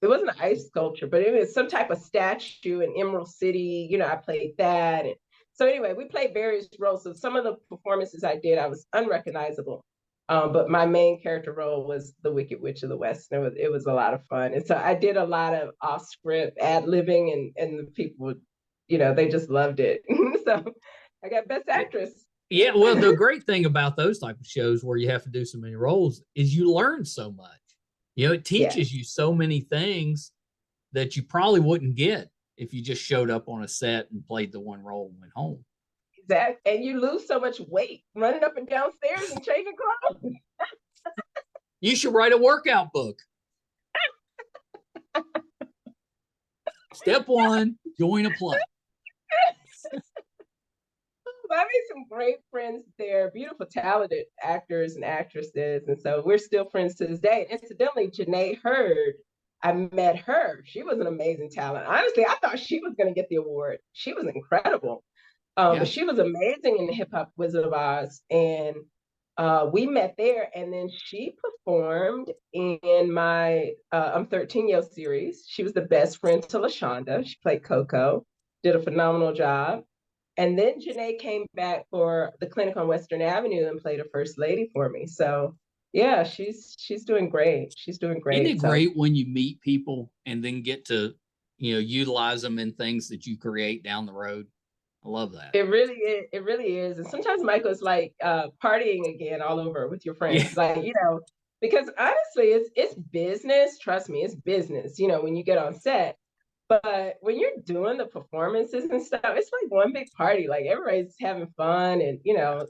it wasn't an ice sculpture, but it was some type of statue in Emerald City. I played that. And so anyway, we played various roles. So some of the performances I did, I was unrecognizable. But my main character role was the Wicked Witch of the West. And it was a lot of fun. And so I did a lot of off script ad-libbing, and the people would, they just loved it. So I got Best Actress. Yeah, well, the great thing about those type of shows where you have to do so many roles is you learn so much. It teaches you so many things that you probably wouldn't get if you just showed up on a set and played the one role and went home. Exactly. And you lose so much weight running up and down stairs and changing clothes. You should write a workout book. Step 1, join a play. I made some great friends there, beautiful, talented actors and actresses. And so we're still friends to this day. Incidentally, Janeen Hurd, I met her. She was an amazing talent. Honestly, I thought she was going to get the award. She was incredible. But she was amazing in the Hip-Hop Wizzard of Oz. And we met there. And then she performed in my I'm 13 Yo series. She was the best friend to LaShonda. She played Coco, did a phenomenal job. And then Janae came back for the clinic on Western Avenue and played a first lady for me. So yeah, she's doing great. She's doing great. Isn't it great when you meet people and then get to, utilize them in things that you create down the road? I love that. It really is. It really is. And sometimes, Michael, it's like partying again all over with your friends. Yeah. Like, because honestly, it's business. Trust me, it's business, when you get on set. But when you're doing the performances and stuff, it's like one big party. Like everybody's having fun, and you're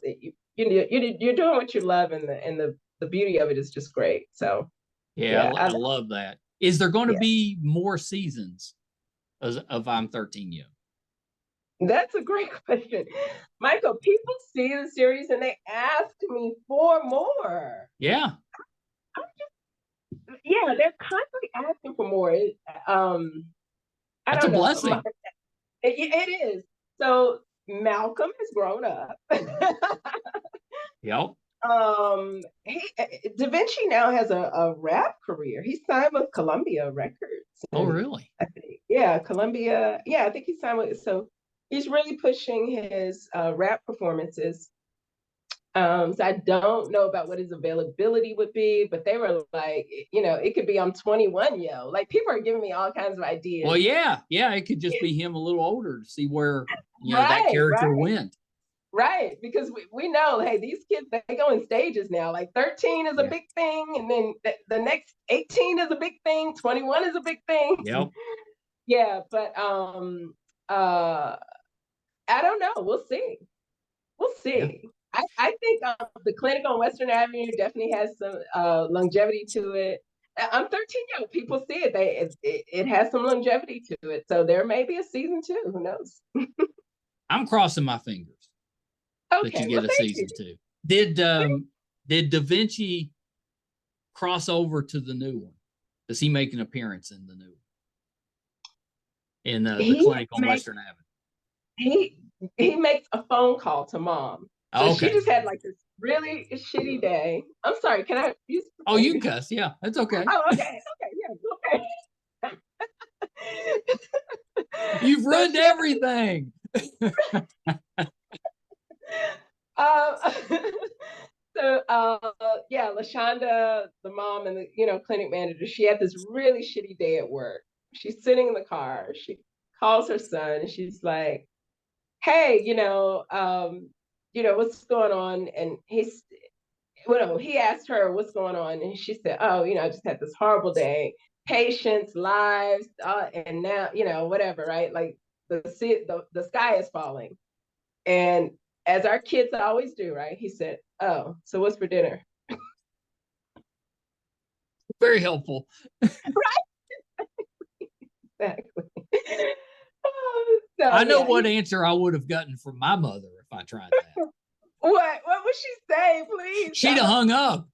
doing what you love, and the beauty of it is just great. So yeah, I love that. Is there going to be more seasons of I'm 13 Yo? That's a great question, Michael. People see the series and they ask me for more. Yeah. They're constantly asking for more. That's a blessing. It is. So Malcolm has grown up. Yep. Da Vinci now has a rap career. He signed with Columbia Records. Oh, really? I think. Yeah, Columbia. Yeah, I think he signed with. So he's really pushing his rap performances. So I don't know about what his availability would be, but they were like, it could be I'm 21 Yo. Like people are giving me all kinds of ideas. Well, yeah, it could just be him a little older to see where that character went. Right, because we know, hey, these kids, they go in stages now. Like 13 is a big thing, and then the next 18 is a big thing, 21 is a big thing. Yep. Yeah, but I don't know. We'll see. Yeah. I think the clinic on Western Avenue definitely has some longevity to it. I'm 13 Yo. People see it. It has some longevity to it. So there may be a season 2. Who knows? I'm crossing my fingers that you get a season 2. Did Da Vinci cross over to the new one? Does he make an appearance in the new one? In the clinic on Western Avenue? He makes a phone call to mom. So Okay. she just had like this really shitty day. I'm sorry, can I use? Oh, you can cuss. Yeah, that's okay. Oh, okay. Okay, yeah, okay. You've ruined everything. Yeah, LaShonda, the mom and the clinic manager, she had this really shitty day at work. She's sitting in the car. She calls her son and she's like, "Hey, what's going on?" And he asked her what's going on, and she said, "Oh, I just had this horrible day. Patients, lives, and now, whatever, right? Like the sky is falling." And as our kids always do, right? He said, "Oh, so what's for dinner?" Very helpful. Right? Exactly. So, I know what answer I would have gotten from my mother if I tried that. What would she say, please? She'd have hung up.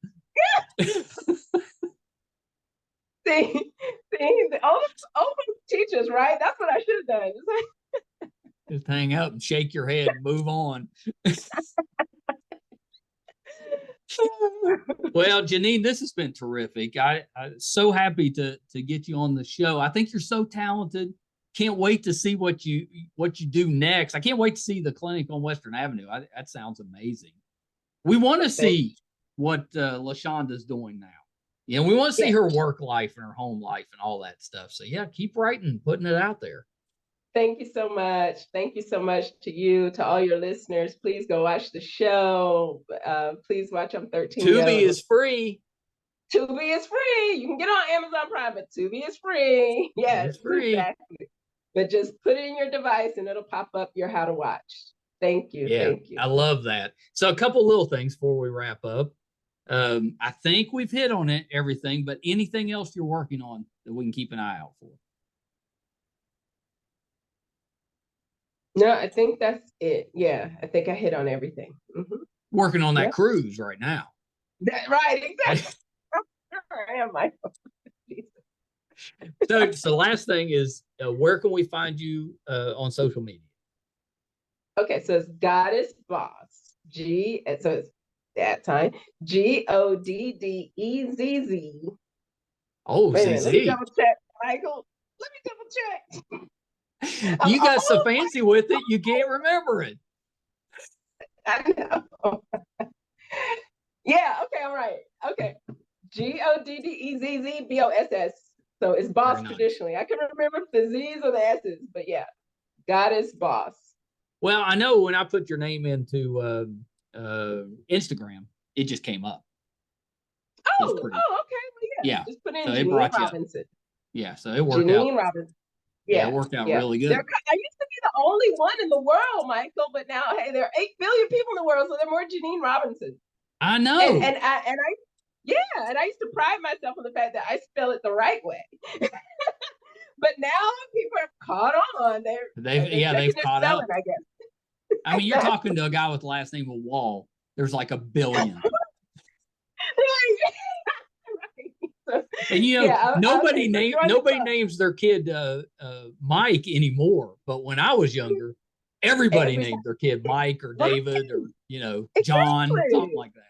See, all the teachers, right? That's what I should have done. Just hang up and shake your head and move on. Well, Janeen, this has been terrific. I'm so happy to get you on the show. I think you're so talented. Can't wait to see what you do next. I can't wait to see the clinic on Western Avenue. That sounds amazing. We want to see what LaShonda's doing now. Yeah, we want to see her work life and her home life and all that stuff. So yeah, keep writing, putting it out there. Thank you so much. Thank you so much to you, to all your listeners. Please go watch the show. Please watch I'm 13. Tubi is free. Tubi is free. You can get on Amazon Prime, but Tubi is free. Yes, it's free. Exactly. But just put it in your device and it'll pop up your how to watch. Thank you. Yeah, thank you. I love that. So a couple little things before we wrap up. I think we've hit on everything, but anything else you're working on that we can keep an eye out for? No, I think that's it. Yeah, I think I hit on everything. Mm-hmm. Working on that cruise right now. Right, exactly. I am, Michael. So last thing is, where can we find you on social media? Okay, so it's Goddess Boss. So it's that time. GODDEZZ. Oh, ZZ. Let me double check, Michael. Let me double check. You got so fancy with it, you can't remember it. I know. Yeah, okay, all right. Okay. GODDEZZBOSS. So it's boss traditionally. I can remember the Z's or the S's, but yeah, Goddess Boss. Well, I know when I put your name into Instagram, it just came up. Oh, okay. Well, yeah. Just put in so Janeen Robinson. Yeah, so it worked Janeen out. Robinson. Yeah, it worked out really good. I used to be the only one in the world, Michael, but now, hey, there are 8 billion people in the world, so there are more Janeen Robinson. I know. And I used to pride myself on the fact that I spell it the right way. But now people are caught on. They've caught up. I guess. I mean, you're talking to a guy with the last name of Wall. There's like 1 billion. Right. And nobody names their kid Mike anymore. But when I was younger, everybody named their kid Mike or David or John, something like that.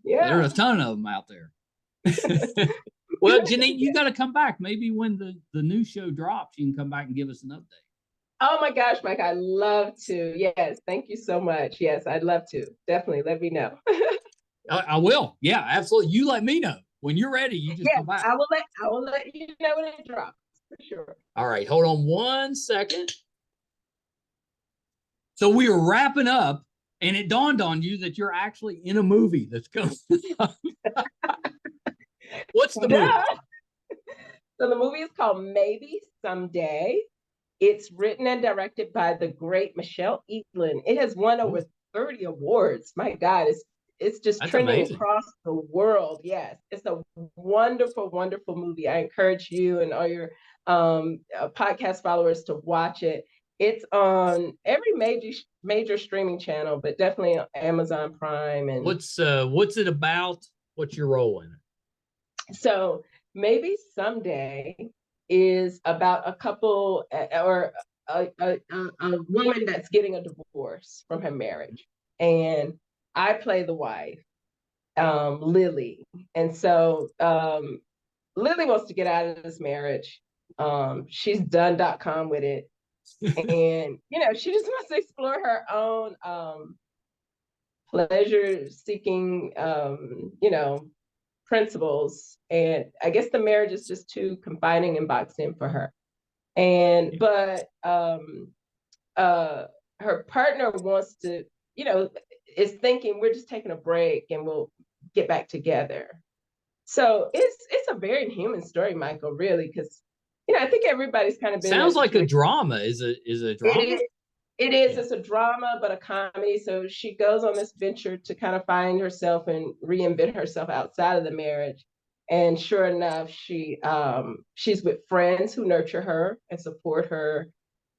Yeah. There's a ton of them out there. Well, Janeen, you got to come back. Maybe when the new show drops, you can come back and give us an update. Oh my gosh, Mike, I'd love to. Yes, thank you so much. Yes, I'd love to. Definitely, let me know. I will. Yeah, absolutely. You let me know when you're ready. You just come back. I will let you know when it drops for sure. All right, hold on 1 second. So we are wrapping up, and it dawned on you that you're actually in a movie that's coming up. What's the movie? So the movie is called Maybe Someday. It's written and directed by the great Michelle Eaglin. It has won over 30 awards. My God, it's just trending across the world. Yes, it's a wonderful, wonderful movie. I encourage you and all your podcast followers to watch it. It's on every major streaming channel, but definitely on Amazon Prime. And what's it about? What's your role in it? So maybe someday is about a couple or a woman that's getting a divorce from her marriage, and I play the wife, Lily. And so Lily wants to get out of this marriage. She's done.com with it. And, she just wants to explore her own pleasure seeking, principles. And I guess the marriage is just too confining and boxed in for her. But her partner wants to, is thinking we're just taking a break and we'll get back together. So it's a very human story, Michael, really, because I think everybody's kind of been. Sounds like a drama. Is it a drama? It is. Yeah. It's a drama, but a comedy. So she goes on this venture to kind of find herself and reinvent herself outside of the marriage. And sure enough, she's with friends who nurture her and support her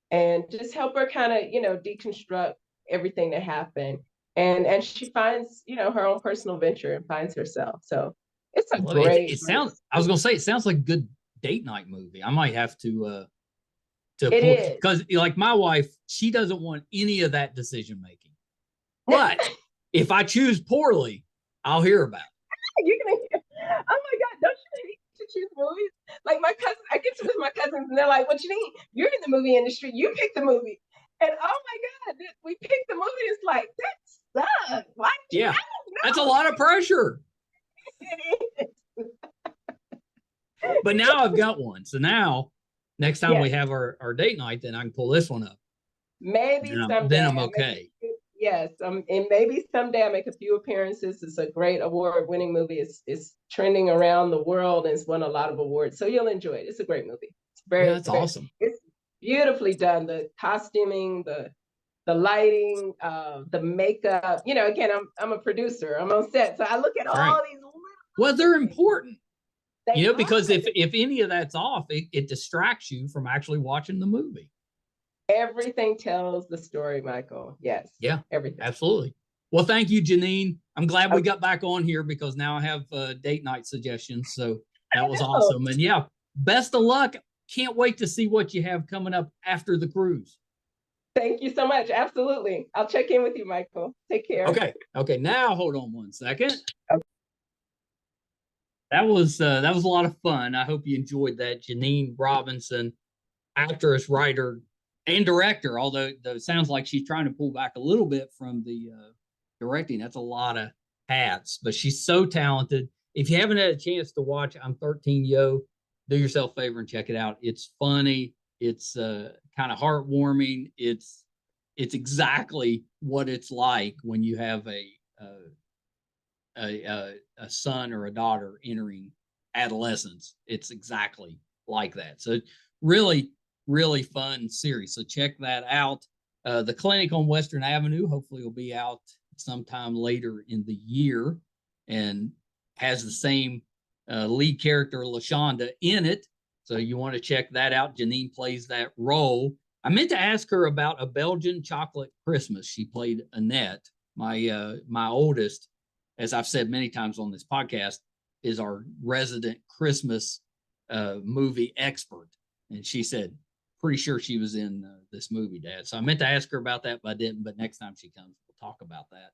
and just help her kind of, deconstruct everything that happened. And she finds, her own personal venture and finds herself. So it's a great. It sounds. I was gonna say it sounds like a good date night movie. I might have to because like my wife, she doesn't want any of that decision making. But if I choose poorly, I'll hear about it. You're gonna hear, oh my God, don't you hate to choose movies? Like my cousins, I get to with my cousins and they're like, what you mean? You're in the movie industry, you pick the movie. And oh my God, we picked the movie. It's like, that sucks. Why? Yeah, that's a lot of pressure. It is. But now I've got one. So now next time we have our date night, then I can pull this one up. Maybe someday. Then I'm okay. Yes. And maybe someday I make a few appearances. It's a great award-winning movie. It's trending around the world and it's won a lot of awards. So you'll enjoy it. It's a great movie. It's that's awesome. It's beautifully done. The costuming, the lighting, the makeup. Again, I'm a producer. I'm on set. So I look at all these little Well, they're important. Because if any of that's off, it distracts you from actually watching the movie. Everything tells the story, Michael. Yes. Yeah. Everything. Absolutely. Well, thank you, Janeen. I'm glad we got back on here because now I have date night suggestions. So that was awesome. And yeah, best of luck. Can't wait to see what you have coming up after the cruise. Thank you so much. Absolutely. I'll check in with you, Michael. Take care. Okay. Now hold on one second. Okay. That was a lot of fun. I hope you enjoyed that. Janeen Robinson, actress, writer, and director, although it sounds like she's trying to pull back a little bit from the directing. That's a lot of hats, but she's so talented. If you haven't had a chance to watch I'm 13 Yo, do yourself a favor and check it out. It's funny. It's kind of heartwarming. It's exactly what it's like when you have a son or a daughter entering adolescence. It's exactly like that. So really, really fun series. So check that out. The Clinic on Western Avenue hopefully will be out sometime later in the year and has the same lead character, LaShonda, in it. So you want to check that out. Janeen plays that role. I meant to ask her about A Belgian Chocolate Christmas. She played Annette, my oldest, as I've said many times on this podcast, is our resident Christmas movie expert. And she said, pretty sure she was in this movie, Dad. So I meant to ask her about that, but I didn't. But next time she comes, we'll talk about that.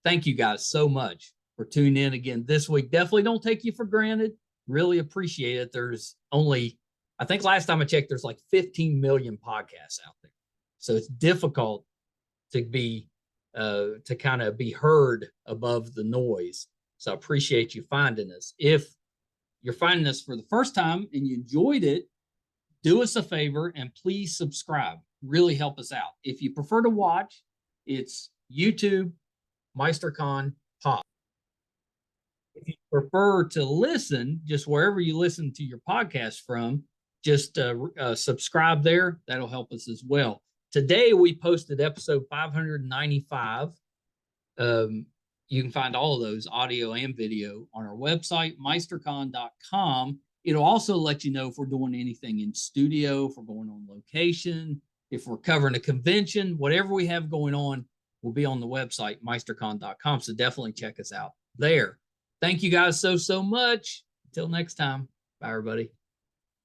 Thank you guys so much for tuning in again this week. Definitely don't take you for granted. Really appreciate it. There's only, I think last time I checked, there's like 15 million podcasts out there. So it's difficult to be to kind of be heard above the noise. So I appreciate you finding us. If you're finding us for the first time and you enjoyed it, do us a favor and please subscribe. Really help us out. If you prefer to watch, it's YouTube, MeisterCon Pop. If you prefer to listen, just wherever you listen to your podcast from, just subscribe there. That'll help us as well. Today, we posted episode 595. You can find all of those, audio and video, on our website, meistercon.com. It'll also let you know if we're doing anything in studio, if we're going on location, if we're covering a convention, whatever we have going on will be on the website, meistercon.com. So definitely check us out there. Thank you guys so much. Until next time. Bye, everybody.